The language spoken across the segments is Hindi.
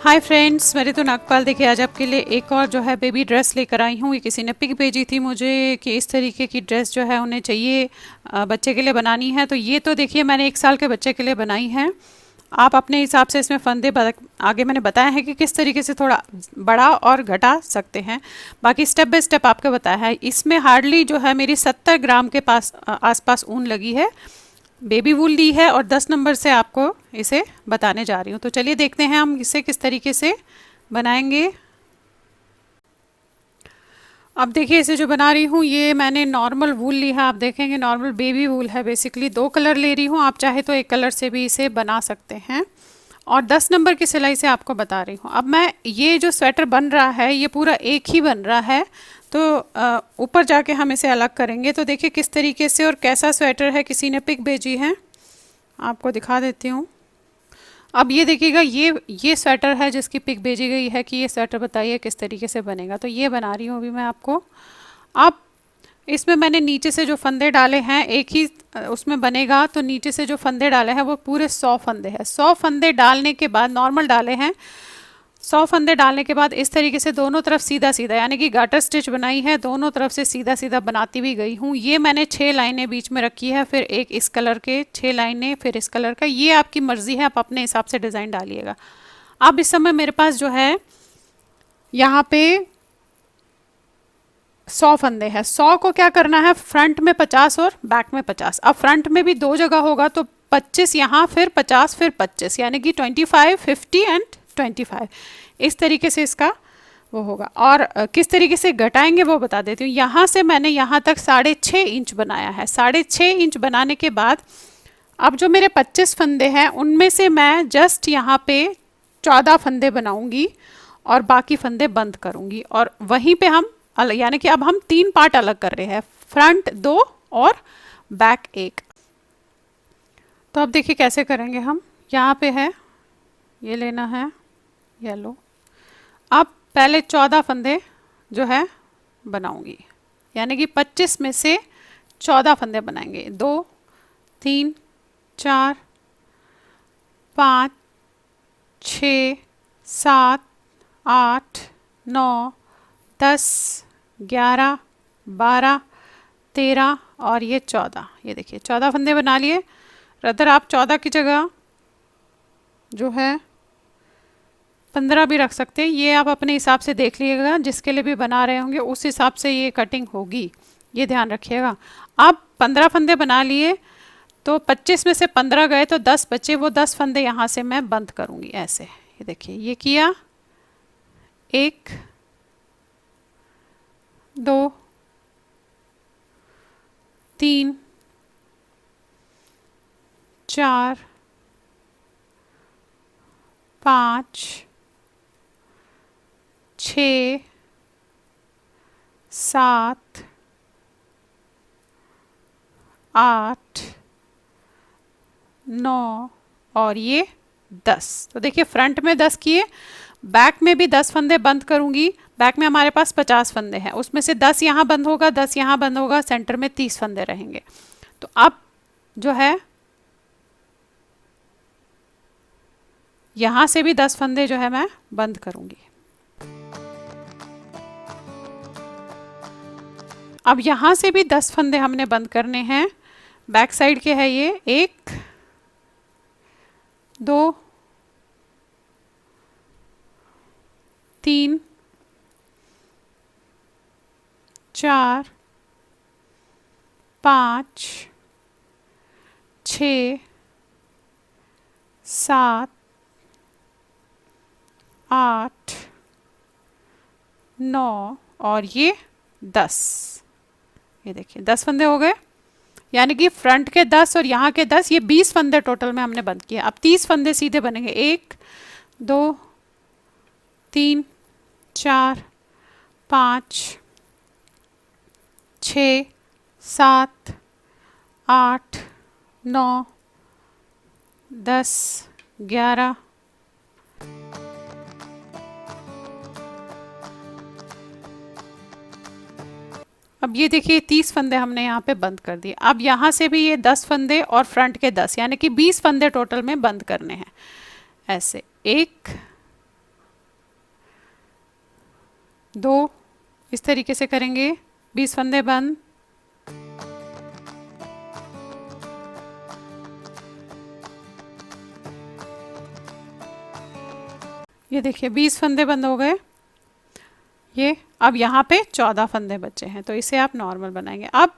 हाय फ्रेंड्स, मैं ऋतु नागपाल। देखिए आज आपके लिए एक और जो है बेबी ड्रेस लेकर आई हूँ। ये किसी ने पिक भेजी थी मुझे कि इस तरीके की ड्रेस जो है उन्हें चाहिए, बच्चे के लिए बनानी है। तो ये तो देखिए मैंने 1 साल के बच्चे के लिए बनाई है। आप अपने हिसाब से इसमें फंदे आगे मैंने बताया है कि किस तरीके से थोड़ा बढ़ा और घटा सकते हैं। बाकी स्टेप बाय स्टेप आपको बताया है। इसमें हार्डली जो है मेरी 70 ग्राम के पास आसपास ऊन लगी है, बेबी वूल ली है, और 10 नंबर से आपको इसे बताने जा रही हूँ। तो चलिए देखते हैं हम इसे किस तरीके से बनाएंगे। अब देखिए इसे जो बना रही हूँ ये मैंने नॉर्मल वूल ली है। आप देखेंगे नॉर्मल बेबी वूल है। बेसिकली 2 कलर ले रही हूँ, आप चाहे तो 1 कलर से भी इसे बना सकते हैं। और 10 नंबर की सिलाई से आपको बता रही हूँ। अब मैं ये जो स्वेटर बन रहा है ये पूरा एक ही बन रहा है, तो ऊपर जाके हम इसे अलग करेंगे। तो देखिए किस तरीके से और कैसा स्वेटर है, किसी ने पिक भेजी है, आपको दिखा देती हूँ। अब ये देखिएगा, ये स्वेटर है जिसकी पिक भेजी गई है कि ये स्वेटर बताइए किस तरीके से बनेगा। तो ये बना रही हूँ अभी मैं आपको। अब इसमें मैंने नीचे से जो फंदे डाले हैं, एक ही उसमें बनेगा, तो नीचे से जो फंदे डाले हैं वो पूरे 100 फंदे हैं। 100 फंदे डालने के बाद नॉर्मल डाले हैं। 100 फंदे डालने के बाद इस तरीके से दोनों तरफ सीधा सीधा, यानी कि गाटर स्टिच बनाई है, दोनों तरफ से सीधा सीधा बनाती भी गई हूँ। ये मैंने 6 लाइनें बीच में रखी है, फिर एक इस कलर के 6 लाइनें, फिर इस कलर का। ये आपकी मर्जी है, आप अपने हिसाब से डिज़ाइन डालिएगा। अब इस समय मेरे पास जो है यहाँ पे 100 फंदे हैं। 100 को क्या करना है, फ्रंट में 50 और बैक में 50। अब फ्रंट में भी 2 जगह होगा, तो 25 यहाँ, फिर 50, फिर 25, यानी कि 25, 50 एंड 25। इस तरीके से इसका वो होगा। और किस तरीके से घटाएंगे वो बता देती हूँ। यहाँ से मैंने यहाँ तक 6.5 इंच बनाया है। 6.5 इंच बनाने के बाद अब जो मेरे 25 फंदे हैं उनमें से मैं जस्ट यहाँ पे 14 फंदे बनाऊंगी और बाकी फंदे बंद करूंगी। और वहीं पे हम यानी कि अब हम 3 पार्ट अलग कर रहे हैं, फ्रंट 2 और बैक 1। तो अब देखिए कैसे करेंगे हम। यहाँ पे है, ये लेना है येलो। अब पहले 14 फंदे जो है बनाऊंगी, यानी कि 25 में से 14 फंदे बनाएंगे। 2, 3, 4, 5, 6, 7, 8, 9, 10, 11, 12, 13 और ये 14। ये देखिए 14 फंदे बना लिए। रदर आप 14 की जगह जो है 15 भी रख सकते हैं। ये आप अपने हिसाब से देख लीजिएगा, जिसके लिए भी बना रहे होंगे उस हिसाब से ये कटिंग होगी, ये ध्यान रखिएगा। अब 15 फंदे बना लिए, तो 25 में से 15 गए तो 10 बचे। वो 10 फंदे यहाँ से मैं बंद करूँगी ऐसे। ये देखिए ये किया, 1, 2, 3, 4, 5, 6, 7, 8, 9 और ये 10। तो देखिए फ्रंट में 10 किए, बैक में भी 10 फंदे बंद करूंगी। बैक में हमारे पास 50 फंदे हैं, उसमें से 10 यहाँ बंद होगा, 10 यहाँ बंद होगा, सेंटर में 30 फंदे रहेंगे। तो अब जो है यहाँ से भी 10 फंदे जो है मैं बंद करूंगी। अब यहाँ से भी 10 फंदे हमने बंद करने हैं। बैक साइड के है ये, 1, 2, 3, 4, 5, 6, 7, 8, 9 और ये 10। ये देखिए 10 फंदे हो गए, यानी कि फ्रंट के 10 और यहाँ के 10, ये 20 फंदे टोटल में हमने बंद किए। अब 30 फंदे सीधे बनेंगे। 1, 2, 3, 4, 5, 6, 7, 8, 9, 10, 11। अब ये देखिए 30 फंदे हमने यहाँ पे बंद कर दिए। अब यहाँ से भी ये 10 फंदे और फ्रंट के 10, यानी कि 20 फंदे टोटल में बंद करने हैं। ऐसे 1, 2, इस तरीके से करेंगे, 20 फंदे बंद, ये देखिए 20 फंदे बंद हो गए ये। अब यहाँ पे 14 फंदे बचे हैं, तो इसे आप नॉर्मल बनाएंगे। अब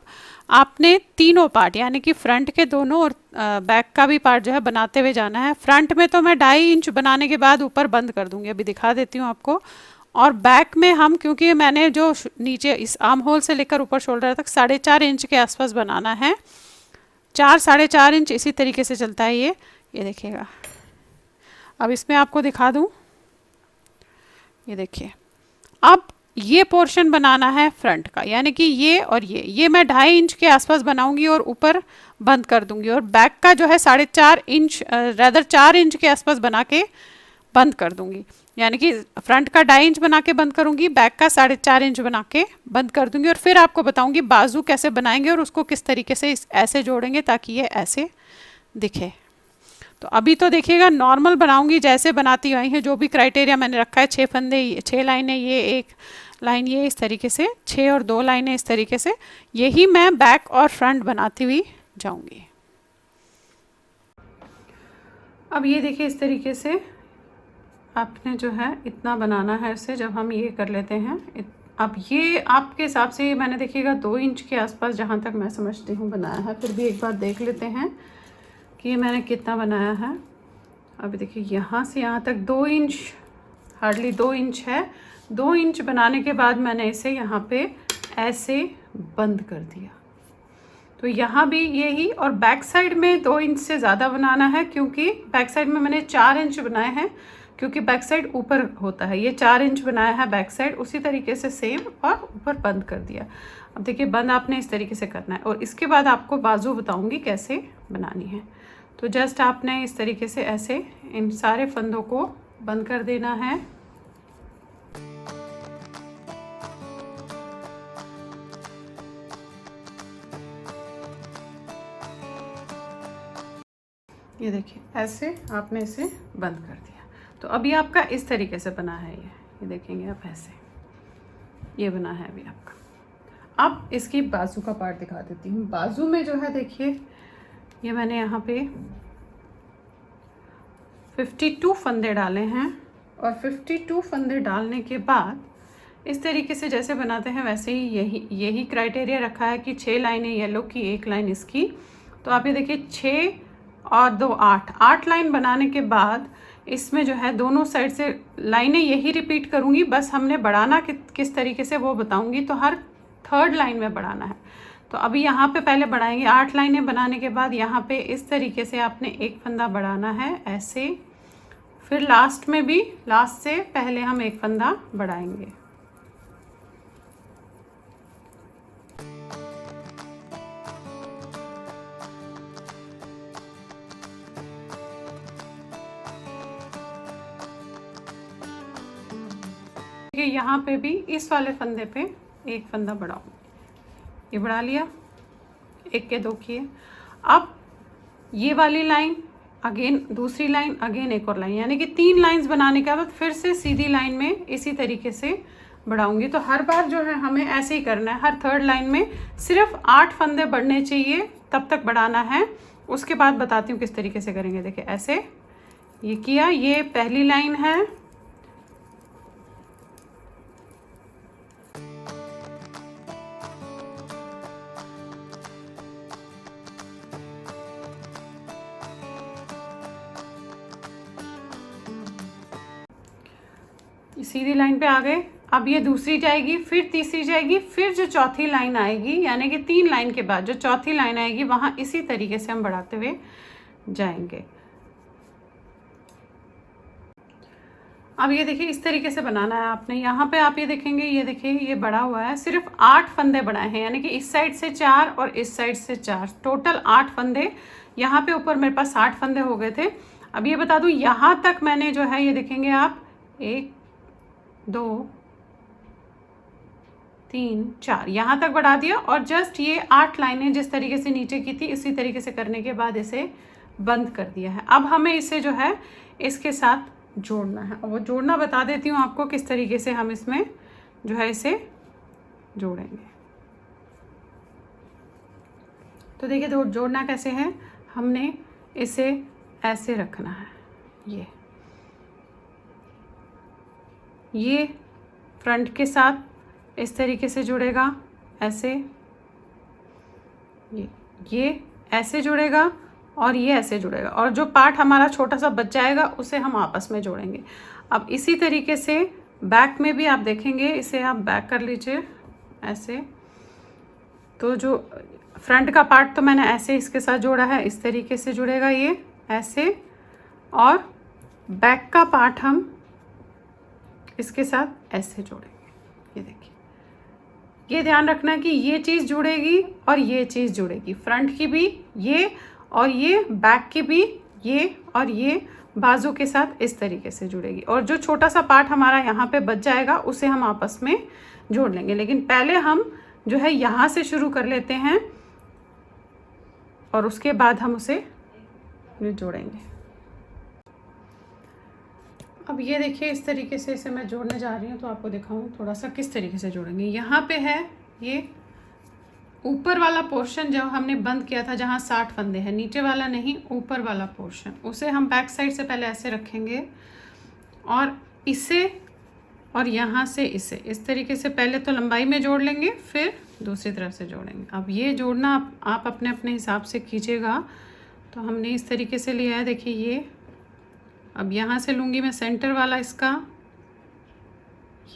आपने तीनों पार्ट यानी कि फ्रंट के दोनों और बैक का भी पार्ट जो है बनाते हुए जाना है। फ्रंट में तो मैं 2.5 इंच बनाने के बाद ऊपर बंद कर दूंगी, अभी दिखा देती हूँ आपको। और बैक में हम, क्योंकि मैंने जो नीचे इस आर्म होल से लेकर ऊपर शोल्डर तक 4.5 इंच के आसपास बनाना है, 4-4.5 इंच इसी तरीके से चलता है ये देखिएगा। अब इसमें आपको दिखा दूँ, ये देखिए, अब ये पोर्शन बनाना है फ्रंट का, यानी कि ये और ये मैं 2.5 इंच के आसपास बनाऊंगी और ऊपर बंद कर दूंगी। और बैक का जो है 4.5 इंच, रेदर 4 इंच के आसपास बना के बंद कर दूंगी, यानी कि फ्रंट का 2.5 इंच बना के बंद करूंगी, बैक का 4.5 इंच बना के बंद कर दूंगी। और फिर आपको बताऊंगी बाजू कैसे बनाएंगे और उसको किस तरीके से ऐसे जोड़ेंगे ताकि ये ऐसे दिखे। तो अभी तो देखिएगा नॉर्मल बनाऊंगी जैसे बनाती आई है, जो भी क्राइटेरिया मैंने रखा है, 6 फंदे, 6 लाइनें, ये 1 लाइन, ये इस तरीके से 6 और 2 लाइनें इस तरीके से, यही मैं बैक और फ्रंट बनाती हुई जाऊंगी। अब ये देखिए इस तरीके से आपने जो है इतना बनाना है इसे, जब हम ये कर लेते हैं। अब ये आपके हिसाब से मैंने देखिएगा 2 इंच के आसपास जहाँ तक मैं समझती हूँ बनाया है, फिर भी एक बार देख लेते हैं कि ये मैंने कितना बनाया है। अभी देखिए यहाँ से यहाँ तक 2 इंच, हार्डली 2 इंच है। 2 इंच बनाने के बाद मैंने इसे यहाँ पे ऐसे बंद कर दिया, तो यहाँ भी यही। और बैक साइड में 2 इंच से ज़्यादा बनाना है, क्योंकि बैक साइड में मैंने 4 इंच बनाए हैं, क्योंकि बैक साइड ऊपर होता है। ये 4 इंच बनाया है बैक साइड, उसी तरीके से सेम, और ऊपर बंद कर दिया। अब देखिए बंद आपने इस तरीके से करना है, और इसके बाद आपको बाजू बताऊंगी कैसे बनानी है। तो जस्ट आपने इस तरीके से ऐसे इन सारे फंदों को बंद कर देना है। ये देखिए ऐसे आपने इसे बंद कर दिया। तो अभी आपका इस तरीके से बना है ये देखेंगे आप, ऐसे ये बना है अभी आपका। अब इसकी बाजू का पार्ट दिखा देती हूँ। बाजू में जो है देखिए, ये मैंने यहाँ पे 52 फंदे डाले हैं, और 52 फंदे डालने के बाद इस तरीके से जैसे बनाते हैं वैसे ही यही क्राइटेरिया रखा है कि 6 लाइनें येलो की, 1 लाइन इसकी। तो आप ये देखिए 6 और 2 8 लाइन बनाने के बाद इसमें जो है दोनों साइड से लाइनें यही रिपीट करूँगी, बस हमने बढ़ाना किस तरीके से वो बताऊँगी। तो हर 3rd लाइन में बढ़ाना है। तो अभी यहाँ पे पहले बढ़ाएंगे। 8 लाइनें बनाने के बाद यहाँ पे इस तरीके से आपने एक फंदा बढ़ाना है ऐसे, फिर लास्ट में भी लास्ट से पहले हम एक फंदा बढ़ाएंगे। यहाँ पे भी इस वाले फंदे पे एक फंदा बढ़ाऊंगी, ये बढ़ा लिया, 1 के 2 किए। अब ये वाली लाइन अगेन, दूसरी लाइन अगेन, एक और लाइन, यानी कि 3 लाइंस बनाने के बाद फिर से सीधी लाइन में इसी तरीके से बढ़ाऊंगी। तो हर बार जो है हमें ऐसे ही करना है। हर 3rd लाइन में सिर्फ 8 फंदे बढ़ने चाहिए, तब तक बढ़ाना है। उसके बाद बताती हूँ किस तरीके से करेंगे। देखिए ऐसे ये किया, ये पहली लाइन है, सीधी लाइन पे आ गए। अब ये दूसरी जाएगी, फिर तीसरी जाएगी, फिर जो चौथी लाइन आएगी, यानी कि 3 लाइन के बाद जो चौथी लाइन आएगी वहाँ इसी तरीके से हम बढ़ाते हुए जाएंगे। अब ये देखिए इस तरीके से बनाना है आपने। यहाँ पे आप ये देखेंगे, ये देखिए ये बढ़ा हुआ है, सिर्फ 8 फंदे बढ़ाए हैं, यानी कि इस साइड से 4 और इस साइड से 4, टोटल 8 फंदे। यहाँ पे ऊपर मेरे पास 8 फंदे हो गए थे। अब ये बता दूँ, यहाँ तक मैंने जो है ये देखेंगे आप 1 2 3 4 यहाँ तक बढ़ा दिया, और जस्ट ये 8 लाइनें जिस तरीके से नीचे की थी इसी तरीके से करने के बाद इसे बंद कर दिया है। अब हमें इसे जो है इसके साथ जोड़ना है, और वो जोड़ना बता देती हूँ आपको किस तरीके से हम इसमें जो है इसे जोड़ेंगे। तो देखिए जोड़ना कैसे है, हमने इसे ऐसे रखना है, ये फ्रंट के साथ इस तरीके से जुड़ेगा, ऐसे ये ऐसे जुड़ेगा और ये ऐसे जुड़ेगा, और जो पार्ट हमारा छोटा सा बच जाएगा उसे हम आपस में जोड़ेंगे। अब इसी तरीके से बैक में भी आप देखेंगे, इसे आप बैक कर लीजिए ऐसे। तो जो फ्रंट का पार्ट तो मैंने ऐसे इसके साथ जोड़ा है, इस तरीके से जुड़ेगा ये ऐसे, और बैक का पार्ट हम इसके साथ ऐसे जोड़ेंगे। ये देखिए, ये ध्यान रखना कि ये चीज़ जुड़ेगी और ये चीज़ जुड़ेगी, फ्रंट की भी ये और ये, बैक की भी ये और ये बाजू के साथ इस तरीके से जुड़ेगी, और जो छोटा सा पार्ट हमारा यहाँ पे बच जाएगा उसे हम आपस में जोड़ लेंगे। लेकिन पहले हम जो है यहाँ से शुरू कर लेते हैं और उसके बाद हम उसे जोड़ेंगे। अब ये देखिए, इस तरीके से इसे मैं जोड़ने जा रही हूँ, तो आपको दिखाऊँ थोड़ा सा किस तरीके से जोड़ेंगे। यहाँ पे है ये ऊपर वाला पोर्शन जो हमने बंद किया था, जहाँ 60 फंदे हैं, नीचे वाला नहीं, ऊपर वाला पोर्शन, उसे हम बैक साइड से पहले ऐसे रखेंगे और इसे और यहाँ से इसे इस तरीके से पहले तो लंबाई में जोड़ लेंगे, फिर दूसरी तरफ से जोड़ेंगे। अब ये जोड़ना आप अपने अपने हिसाब से कीजिएगा। तो हमने इस तरीके से लिया है, देखिए ये। अब यहाँ से लूँगी मैं सेंटर वाला इसका,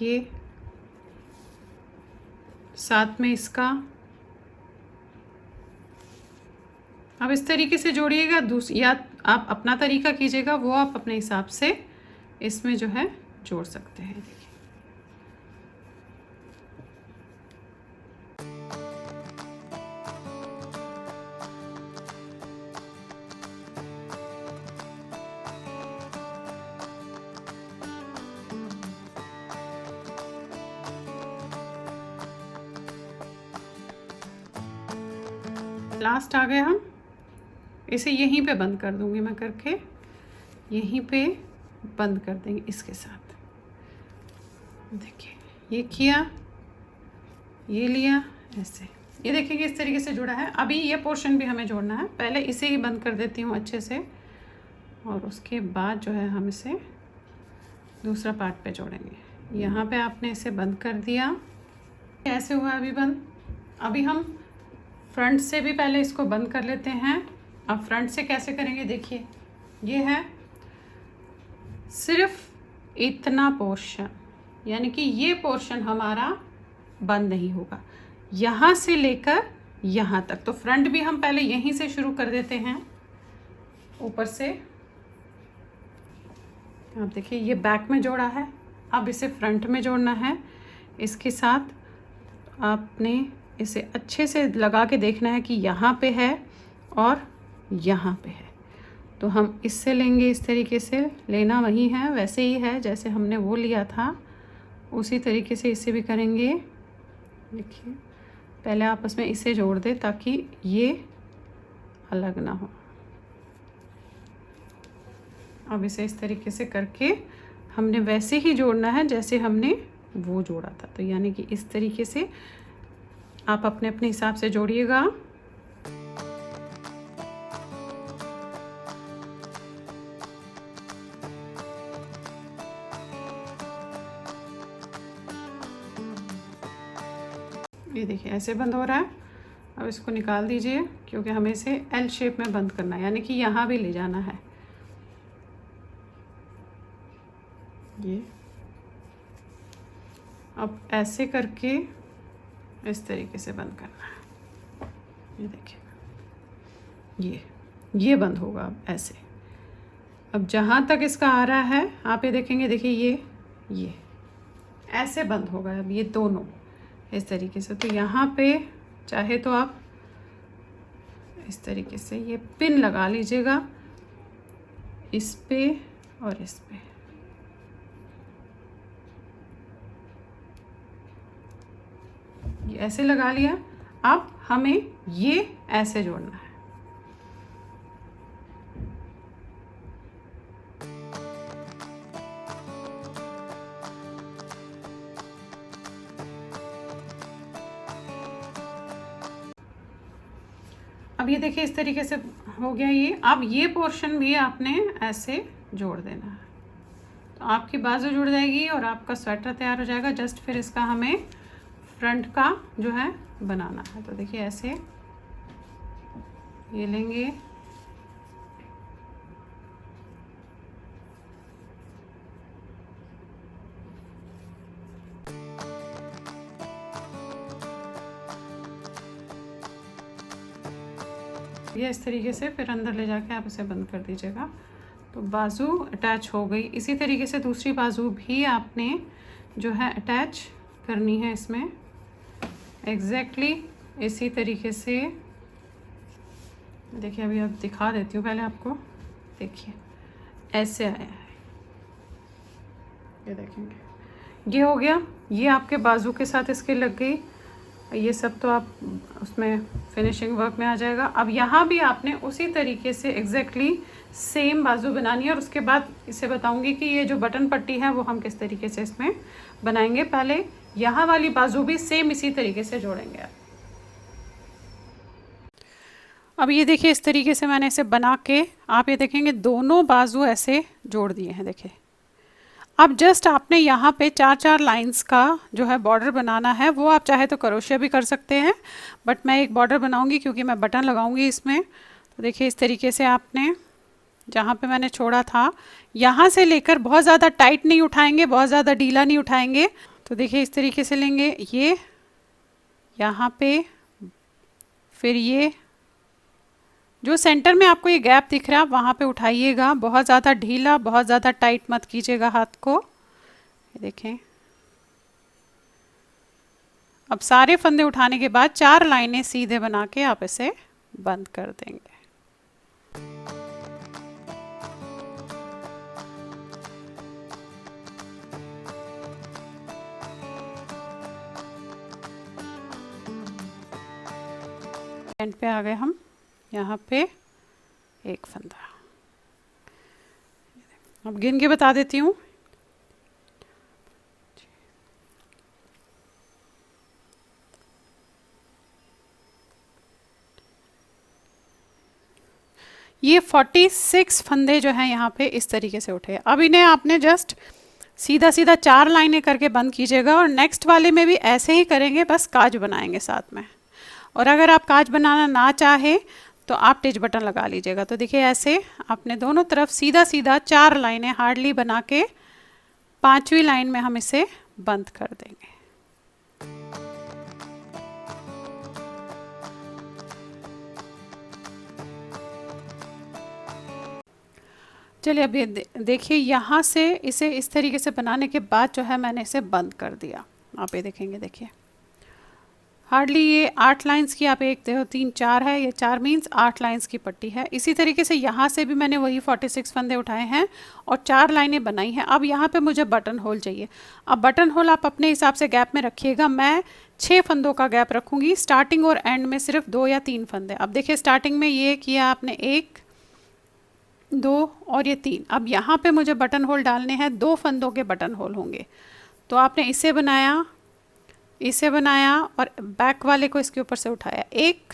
ये साथ में इसका। अब इस तरीके से जोड़िएगा, या आप अपना तरीका कीजिएगा, वो आप अपने हिसाब से इसमें जो है जोड़ सकते हैं। देखिए लास्ट आ गए हम, इसे यहीं पे बंद कर दूंगी मैं करके, यहीं पे बंद कर देंगे इसके साथ। देखिए ये किया, ये लिया ऐसे, ये देखिए इस तरीके से जुड़ा है। अभी ये पोर्शन भी हमें जोड़ना है, पहले इसे ही बंद कर देती हूँ अच्छे से, और उसके बाद जो है हम इसे दूसरा पार्ट पे जोड़ेंगे। यहाँ पे आपने इसे बंद कर दिया, ऐसे हुआ अभी बंद। अभी हम फ्रंट से भी पहले इसको बंद कर लेते हैं। अब फ्रंट से कैसे करेंगे, देखिए ये है सिर्फ इतना पोर्शन, यानी कि ये पोर्शन हमारा बंद नहीं होगा, यहाँ से लेकर यहाँ तक। तो फ्रंट भी हम पहले यहीं से शुरू कर देते हैं, ऊपर से। आप देखिए ये बैक में जोड़ा है, अब इसे फ्रंट में जोड़ना है। इसके साथ आपने इसे अच्छे से लगा के देखना है कि यहाँ पे है और यहाँ पे है। तो हम इससे लेंगे, इस तरीके से लेना वही है, वैसे ही है जैसे हमने वो लिया था, उसी तरीके से इसे भी करेंगे। देखिए पहले आपस में इसे जोड़ दे ताकि ये अलग ना हो। अब इसे इस तरीके से करके हमने वैसे ही जोड़ना है जैसे हमने वो जोड़ा था। तो यानी कि इस तरीके से आप अपने अपने हिसाब से जोड़िएगा। ये देखिए ऐसे बंद हो रहा है। अब इसको निकाल दीजिए, क्योंकि हमें इसे एल शेप में बंद करना है, यानी कि यहाँ भी ले जाना है। ये अब ऐसे करके इस तरीके से बंद करना है। ये देखिए ये बंद होगा अब ऐसे। अब जहाँ तक इसका आ रहा है आप ये देखेंगे, देखिए ये ऐसे बंद होगा अब ये दोनों इस तरीके से। तो यहाँ पे चाहे तो आप इस तरीके से ये पिन लगा लीजिएगा, इस पे और इस पे। ये ऐसे लगा लिया। अब हमें ये ऐसे जोड़ना है। अब ये देखिए इस तरीके से हो गया ये। अब ये पोर्शन भी आपने ऐसे जोड़ देना है, तो आपकी बाजू जुड़ जाएगी और आपका स्वेटर तैयार हो जाएगा। जस्ट फिर इसका हमें फ्रंट का जो है बनाना है। तो देखिए ऐसे ये लेंगे, ये इस तरीके से फिर अंदर ले जाके आप इसे बंद कर दीजिएगा। तो बाजू अटैच हो गई। इसी तरीके से दूसरी बाजू भी आपने जो है अटैच करनी है इसमें, एग्जैक्टली इसी तरीके से। देखिए अभी अब दिखा देती हूँ पहले आपको। देखिए ऐसे आया है, ये देखेंगे, ये हो गया। ये आपके बाजू के साथ इसके लग गई। ये सब तो आप उसमें फिनिशिंग वर्क में आ जाएगा। अब यहाँ भी आपने उसी तरीके से एग्जैक्टली सेम बाजू बनानी है, और उसके बाद इसे बताऊंगी कि ये जो बटन पट्टी है वो हम किस तरीके से इसमें बनाएंगे। पहले यहाँ वाली बाजू भी सेम इसी तरीके से जोड़ेंगे आप। अब ये देखिए इस तरीके से मैंने इसे बना के, आप ये देखेंगे दोनों बाजू ऐसे जोड़ दिए हैं। देखिए अब जस्ट आपने यहाँ पे 4-4 लाइंस का जो है बॉर्डर बनाना है। वो आप चाहे तो क्रोशिया भी कर सकते हैं, बट मैं एक बॉर्डर बनाऊंगी क्योंकि मैं बटन लगाऊंगी इसमें। तो देखिए इस तरीके से आपने जहाँ पे मैंने छोड़ा था यहाँ से लेकर, बहुत ज़्यादा टाइट नहीं उठाएंगे, बहुत ज़्यादा ढीला नहीं उठाएंगे। तो देखिए इस तरीके से लेंगे ये यहाँ पे, फिर ये जो सेंटर में आपको ये गैप दिख रहा है वहाँ पे उठाइएगा। बहुत ज़्यादा ढीला, बहुत ज़्यादा टाइट मत कीजिएगा हाथ को। ये देखें, अब सारे फंदे उठाने के बाद 4 लाइनें सीधे बना के आप इसे बंद कर देंगे। एंड पे आ गए हम, यहाँ पे एक फंदा। अब गिन के बता देती हूँ। ये 46 फंदे जो हैं यहाँ पे इस तरीके से उठे। अब इन्हें आपने जस्ट सीधा सीधा 4 लाइनें करके बंद कीजिएगा, और नेक्स्ट वाले में भी ऐसे ही करेंगे, बस काज बनाएंगे साथ में। और अगर आप काज बनाना ना चाहे तो आप टिच बटन लगा लीजिएगा। तो देखिए ऐसे आपने दोनों तरफ सीधा सीधा 4 लाइनें हार्डली बना के 5वीं लाइन में हम इसे बंद कर देंगे। चलिए अब ये देखिए, यहाँ से इसे इस तरीके से बनाने के बाद जो है मैंने इसे बंद कर दिया। आप ये देखेंगे, देखिए हार्डली ये 8 लाइंस की, आप 1 2 3 4 है, ये 4 मीन्स 8 लाइंस की पट्टी है। इसी तरीके से यहाँ से भी मैंने वही 46 फंदे उठाए हैं और 4 लाइनें बनाई हैं। अब यहाँ पे मुझे बटन होल चाहिए। अब बटन होल आप अपने हिसाब से गैप में रखिएगा। मैं 6 फंदों का गैप रखूँगी, स्टार्टिंग और एंड में सिर्फ 2 या 3 फंदे। अब देखिए स्टार्टिंग में ये किया आपने 1 2 और ये 3। अब यहाँ पे मुझे बटन होल डालने हैं, 2 फंदों के बटन होल होंगे। तो आपने इसे बनाया, इसे बनाया और बैक वाले को इसके ऊपर से उठाया, 1,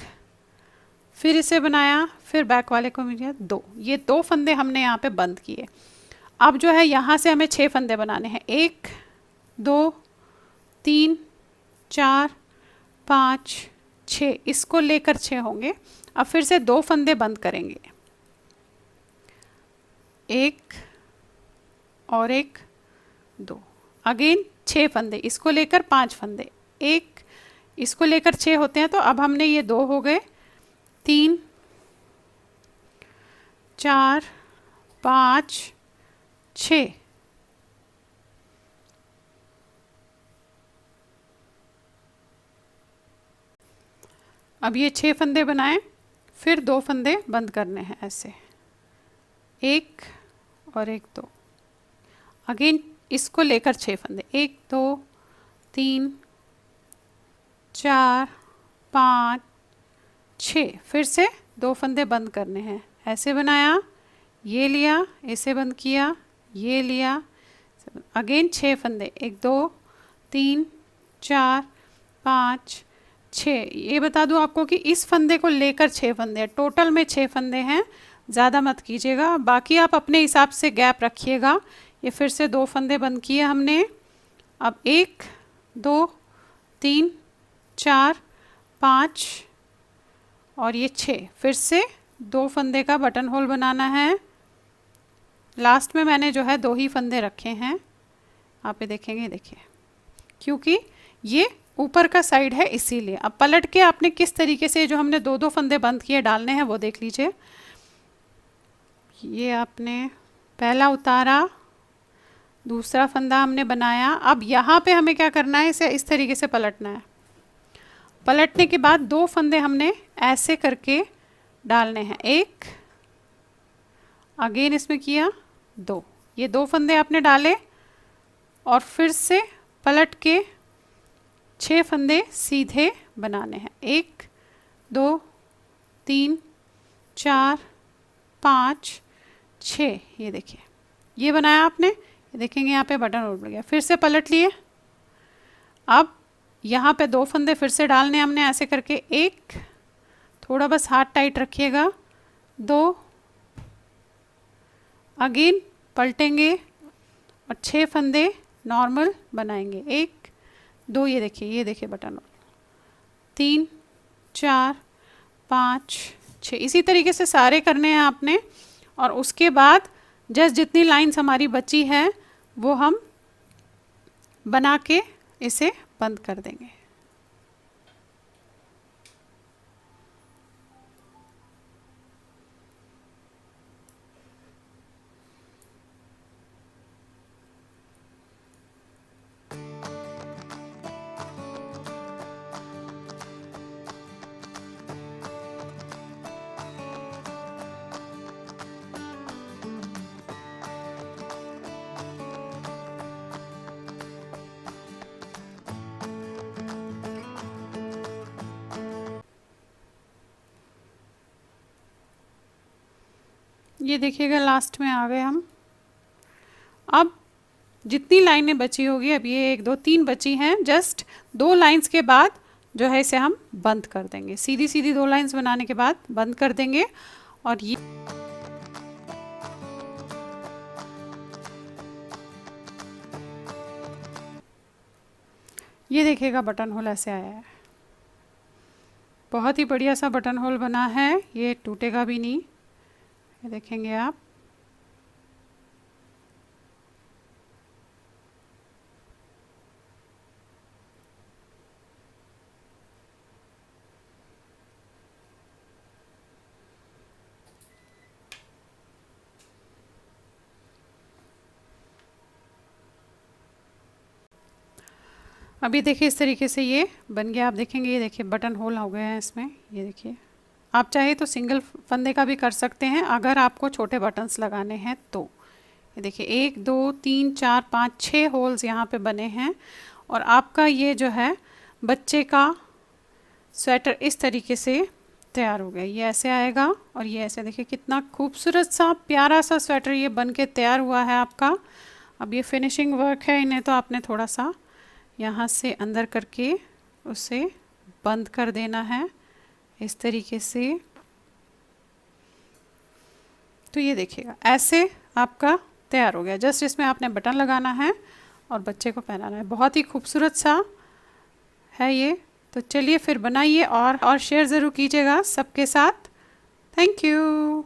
फिर इसे बनाया, फिर बैक वाले को मिल गया 2। ये 2 फंदे हमने यहाँ पे बंद किए। अब जो है यहाँ से हमें 6 फंदे बनाने हैं, 1 2 3 4 5 6, इसको लेकर 6 होंगे। अब फिर से 2 फंदे बंद करेंगे, 1 और 1 2, अगेन 6 फंदे, इसको लेकर 5 फंदे, 1 इसको लेकर 6 होते हैं। तो अब हमने ये 2 हो गए, 3 4 5 6, अब ये 6 फंदे बनाए, फिर 2 फंदे बंद करने हैं ऐसे, 1 और 1 2, अगेन इसको लेकर 6 फंदे, 1 2 3 4 5 6, फिर से 2 फंदे बंद करने हैं, ऐसे बनाया, ये लिया, इसे बंद किया, ये लिया, अगेन 6 फंदे, 1 2 3 4 5 छः। ये बता दूँ आपको कि इस फंदे को लेकर 6 फंदे हैं, टोटल में 6 फंदे हैं, ज़्यादा मत कीजिएगा। बाकी आप अपने हिसाब से गैप रखिएगा। ये फिर से 2 फंदे बंद किए हमने। अब 1 2 3 4 5 और ये 6, फिर से 2 फंदे का बटन होल बनाना है। लास्ट में मैंने जो है 2 ही फंदे रखे हैं, आप ये देखेंगे, देखिए, क्योंकि ये ऊपर का साइड है इसीलिए। अब पलट के आपने किस तरीके से जो हमने 2 फंदे बंद किए डालने हैं वो देख लीजिए। ये आपने पहला उतारा, दूसरा फंदा हमने बनाया। अब यहाँ पे हमें क्या करना है, इसे इस तरीके से पलटना है। पलटने के बाद 2 फंदे हमने ऐसे करके डालने हैं, 1 अगेन इसमें किया, 2, ये 2 फंदे आपने डाले और फिर से पलट के 6 फंदे सीधे बनाने हैं, 1 2 3 4 5 6, ये देखिए, ये बनाया आपने, ये देखेंगे यहाँ पे बटन उड़ गया। फिर से पलट लिए। अब यहाँ पे 2 फंदे फिर से डालने हमने ऐसे करके, 1, थोड़ा बस हाथ टाइट रखिएगा, 2, अगेन पलटेंगे और 6 फंदे नॉर्मल बनाएंगे, 1 2, ये देखिए बटन, 3 4 5 6, इसी तरीके से सारे करने हैं आपने। और उसके बाद जस्ट जितनी लाइंस हमारी बची है वो हम बना के इसे बंद कर देंगे। ये देखिएगा लास्ट में आ गए हम। अब जितनी लाइनें बची होगी, अब ये 1 2 3 बची हैं, जस्ट 2 लाइंस के बाद जो है इसे हम बंद कर देंगे। सीधी सीधी 2 लाइंस बनाने के बाद बंद कर देंगे। और ये देखिएगा बटन होल ऐसे आया है, बहुत ही बढ़िया सा बटन होल बना है, ये टूटेगा भी नहीं, ये देखेंगे आप। अभी देखिए इस तरीके से ये बन गया, आप देखेंगे, ये देखिए बटन होल हो गए हैं इसमें, ये देखिए। आप चाहे तो सिंगल फंदे का भी कर सकते हैं अगर आपको छोटे बटन्स लगाने हैं तो। ये देखिए 1 2 3 4 5 6 होल्स यहाँ पे बने हैं। और आपका ये जो है बच्चे का स्वेटर इस तरीके से तैयार हो गया। ये ऐसे आएगा और ये ऐसे, देखिए कितना खूबसूरत सा प्यारा सा स्वेटर ये बन के तैयार हुआ है आपका। अब ये फिनिशिंग वर्क है, इन्हें तो आपने थोड़ा सा यहाँ से अंदर करके उसे बंद कर देना है इस तरीके से। तो ये देखिएगा ऐसे आपका तैयार हो गया। जस्ट इसमें आपने बटन लगाना है और बच्चे को पहनाना है। बहुत ही खूबसूरत सा है ये। तो चलिए फिर बनाइए और शेयर ज़रूर कीजिएगा सबके साथ। Thank you.